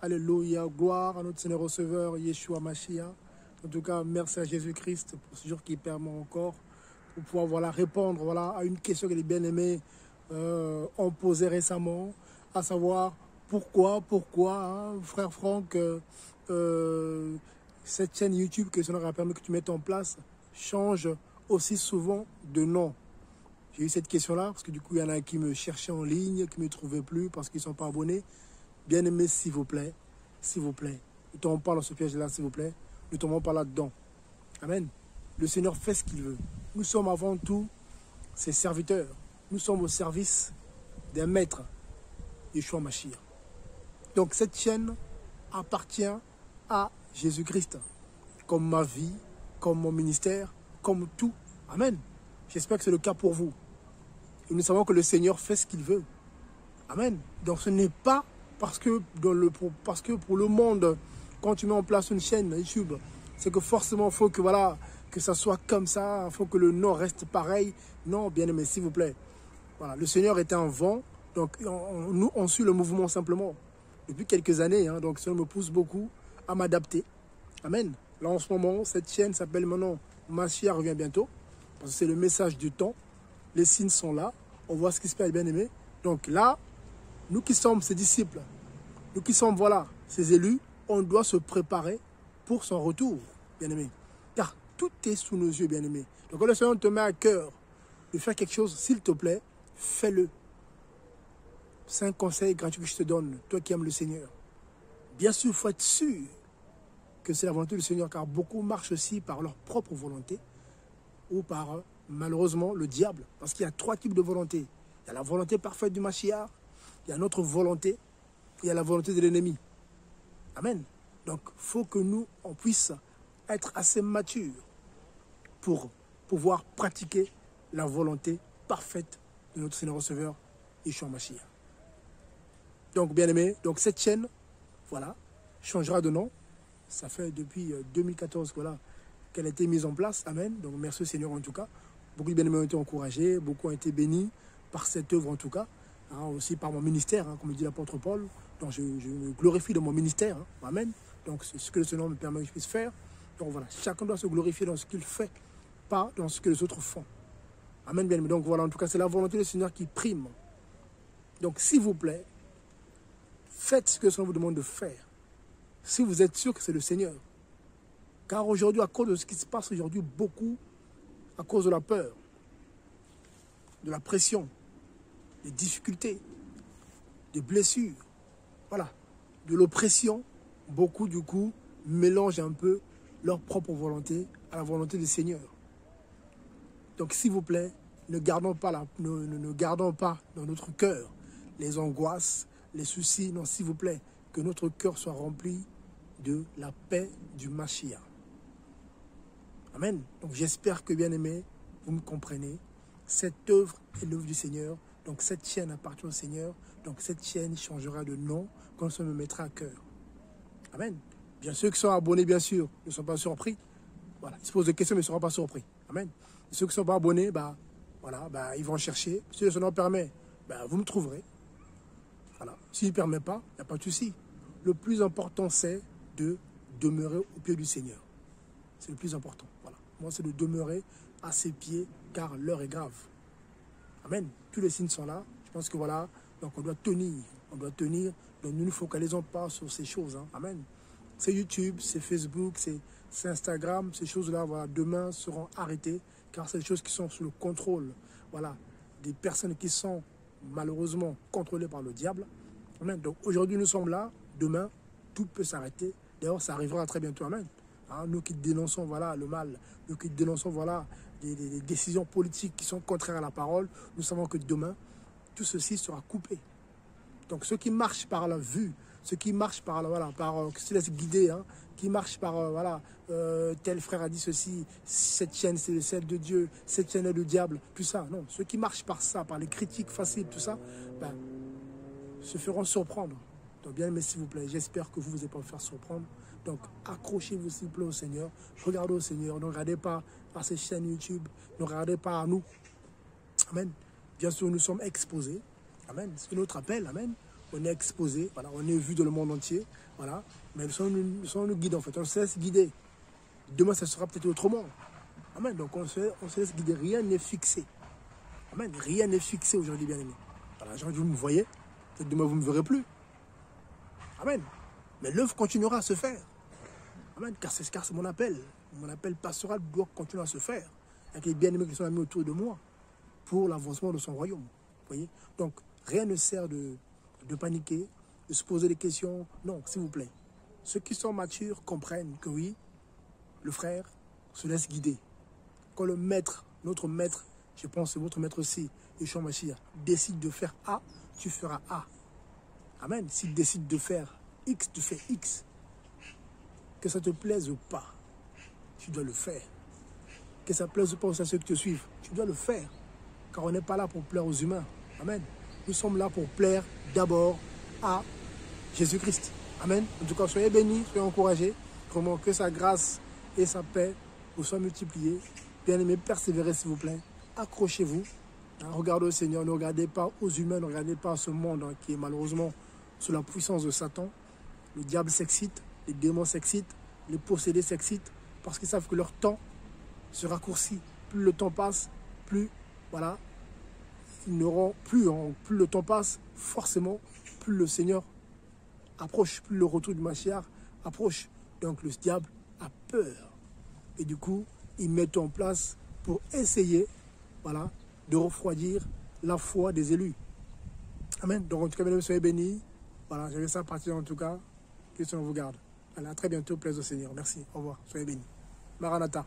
Alléluia, gloire à notre Seigneur Receveur, Yeshua Mashiach. En tout cas, merci à Jésus-Christ pour ce jour qui permet encore pour pouvoir voilà, répondre voilà, à une question que les bien-aimés ont posée récemment, à savoir pourquoi, hein, frère Franck, cette chaîne YouTube que Seigneur a permis que tu mettes en place change aussi souvent de nom. J'ai eu cette question-là parce que du coup, il y en a qui me cherchaient en ligne, qui ne me trouvaient plus parce qu'ils ne sont pas abonnés. Bien-aimés, s'il vous plaît, ne tombons pas dans ce piège-là, s'il vous plaît. Ne tombons pas là-dedans. Amen. Le Seigneur fait ce qu'il veut. Nous sommes avant tout ses serviteurs. Nous sommes au service d'un maître, Yeshua Mashiach. Donc cette chaîne appartient à Jésus-Christ, comme ma vie, comme mon ministère, comme tout. Amen. J'espère que c'est le cas pour vous. Et nous savons que le Seigneur fait ce qu'il veut. Amen. Donc ce n'est pas parce que pour le monde, quand tu mets en place une chaîne YouTube, c'est que forcément il faut que, voilà, que ça soit comme ça, il faut que le nom reste pareil. Non, bien aimé, s'il vous plaît. Voilà, le Seigneur était un vent, donc on suit le mouvement simplement. Depuis quelques années, hein, donc ça me pousse beaucoup à m'adapter. Amen. Là en ce moment, cette chaîne s'appelle maintenant Mashiach revient bientôt, parce que c'est le message du temps. Les signes sont là, on voit ce qui se passe, bien aimé. Donc là, nous qui sommes ses disciples, nous qui sommes, voilà, ses élus, on doit se préparer pour son retour, bien-aimé. Car tout est sous nos yeux, bien-aimé. Donc quand le Seigneur te met à cœur de faire quelque chose, s'il te plaît, fais-le. C'est un conseil gratuit que je te donne, toi qui aimes le Seigneur. Bien sûr, il faut être sûr que c'est la volonté du Seigneur, car beaucoup marchent aussi par leur propre volonté ou par, malheureusement, le diable. Parce qu'il y a trois types de volonté. Il y a la volonté parfaite du Mashiach, il y a notre volonté, il y a la volonté de l'ennemi. Amen. Donc, il faut que nous, on puisse être assez matures pour pouvoir pratiquer la volonté parfaite de notre Seigneur Receveur, Yeshua Mashiach. Donc, bien aimé, donc cette chaîne, voilà, changera de nom. Ça fait depuis 2014 voilà, qu'elle a été mise en place. Amen. Donc, merci au Seigneur en tout cas. Beaucoup de bien-aimés ont été encouragés, beaucoup ont été bénis par cette œuvre en tout cas. Hein, aussi par mon ministère, hein, comme dit l'apôtre Paul. Donc je me glorifie de mon ministère. Hein, amen. Donc c'est ce que le Seigneur me permet que je puisse faire. Donc voilà, chacun doit se glorifier dans ce qu'il fait, pas dans ce que les autres font. Amen, bien. Donc voilà, en tout cas, c'est la volonté du Seigneur qui prime. Donc s'il vous plaît, faites ce que le Seigneur vous demande de faire. Si vous êtes sûr que c'est le Seigneur. Car aujourd'hui, à cause de ce qui se passe aujourd'hui, beaucoup, à cause de la peur, de la pression, des difficultés, des blessures, voilà, de l'oppression, beaucoup du coup mélangent un peu leur propre volonté à la volonté du Seigneur. Donc s'il vous plaît, ne gardons pas dans notre cœur les angoisses, les soucis. Non, s'il vous plaît, que notre cœur soit rempli de la paix du Mashiach. Amen. Donc j'espère que, bien aimé, vous me comprenez. Cette œuvre est l'œuvre du Seigneur. Donc cette chaîne appartient au Seigneur. Donc cette chaîne changera de nom quand ça me mettra à cœur. Amen. Bien ceux qui sont abonnés, bien sûr, ne sont pas surpris. Voilà. Ils se posent des questions, mais ils ne seront pas surpris. Amen. Et ceux qui ne sont pas abonnés, ils vont chercher. Si le Seigneur permet, vous me trouverez. Voilà. S'il ne permet pas, il n'y a pas de souci. Le plus important, c'est de demeurer au pied du Seigneur. C'est le plus important. Voilà. Moi, c'est de demeurer à ses pieds, car l'heure est grave. Amen. Tous les signes sont là. Je pense que voilà, donc on doit tenir. On doit tenir. Donc nous ne focalisons pas sur ces choses. Hein. Amen. C'est YouTube, c'est Facebook, c'est Instagram. Ces choses-là, voilà, demain seront arrêtées, car c'est des choses qui sont sous le contrôle, voilà, des personnes qui sont malheureusement contrôlées par le diable. Amen. Donc aujourd'hui, nous sommes là. Demain, tout peut s'arrêter. D'ailleurs, ça arrivera très bientôt. Amen. Hein, nous qui dénonçons voilà, le mal, nous qui dénonçons voilà, des décisions politiques qui sont contraires à la parole, nous savons que demain, tout ceci sera coupé. Donc ceux qui marchent par la vue, ceux qui marchent par, qui se laissent guider, hein, qui marchent par, tel frère a dit ceci, cette chaîne c'est celle de Dieu, cette chaîne est le diable, tout ça. Non, ceux qui marchent par ça, par les critiques faciles, tout ça, se feront surprendre. Donc bien aimé, s'il vous plaît, j'espère que vous n'allez pas vous faire surprendre. Donc accrochez-vous s'il vous plaît au Seigneur, regardez au Seigneur, ne regardez pas à ces chaînes YouTube, ne regardez pas à nous. Amen. Bien sûr, nous sommes exposés. Amen. C'est notre appel. Amen. on est exposé, voilà, on est vu dans le monde entier, voilà, mais le Seigneur nous guide en fait, on se laisse guider. Demain, ça sera peut-être autrement. Amen. Donc on se laisse guider, rien n'est fixé. Amen. Rien n'est fixé aujourd'hui, bien-aimés. Voilà, aujourd'hui, vous me voyez, peut-être demain, vous ne me verrez plus. Amen. Mais l'œuvre continuera à se faire. Amen. Car c'est mon appel. Mon appel pastoral doit continuer à se faire. Avec les bien-aimés qui sont mis autour de moi pour l'avancement de son royaume. Vous voyez? Donc, rien ne sert de paniquer, de se poser des questions. Non, s'il vous plaît. Ceux qui sont matures comprennent que oui, le frère se laisse guider. Quand le maître, notre maître, je pense que votre maître aussi, Yeshua Mashiach, décide de faire A, tu feras A. Amen. S'il décide de faire X, tu fais X. Que ça te plaise ou pas, tu dois le faire. Que ça plaise ou pas à ceux qui te suivent, tu dois le faire. Car on n'est pas là pour plaire aux humains. Amen. Nous sommes là pour plaire d'abord à Jésus-Christ. Amen. En tout cas, soyez bénis, soyez encouragés. Vraiment que sa grâce et sa paix vous soient multipliées. Bien-aimés, persévérez s'il vous plaît. Accrochez-vous. Regardez au Seigneur. Ne regardez pas aux humains, ne regardez pas à ce monde qui est malheureusement sous la puissance de Satan. Le diable s'excite, les démons s'excitent, les possédés s'excitent parce qu'ils savent que leur temps se raccourcit. Plus le temps passe, plus, voilà, ils n'auront plus, plus le temps passe, forcément, plus le Seigneur approche, plus le retour du Mashiach approche. Donc le diable a peur. Et du coup, ils mettent en place pour essayer, voilà, de refroidir la foi des élus. Amen. Donc en tout cas, mesdames, soyez bénis. Voilà, j'avais ça à partir en tout cas. Que le Seigneur vous garde. Allez, à très bientôt, plaise au Seigneur. Merci. Au revoir. Soyez bénis. Maranatha.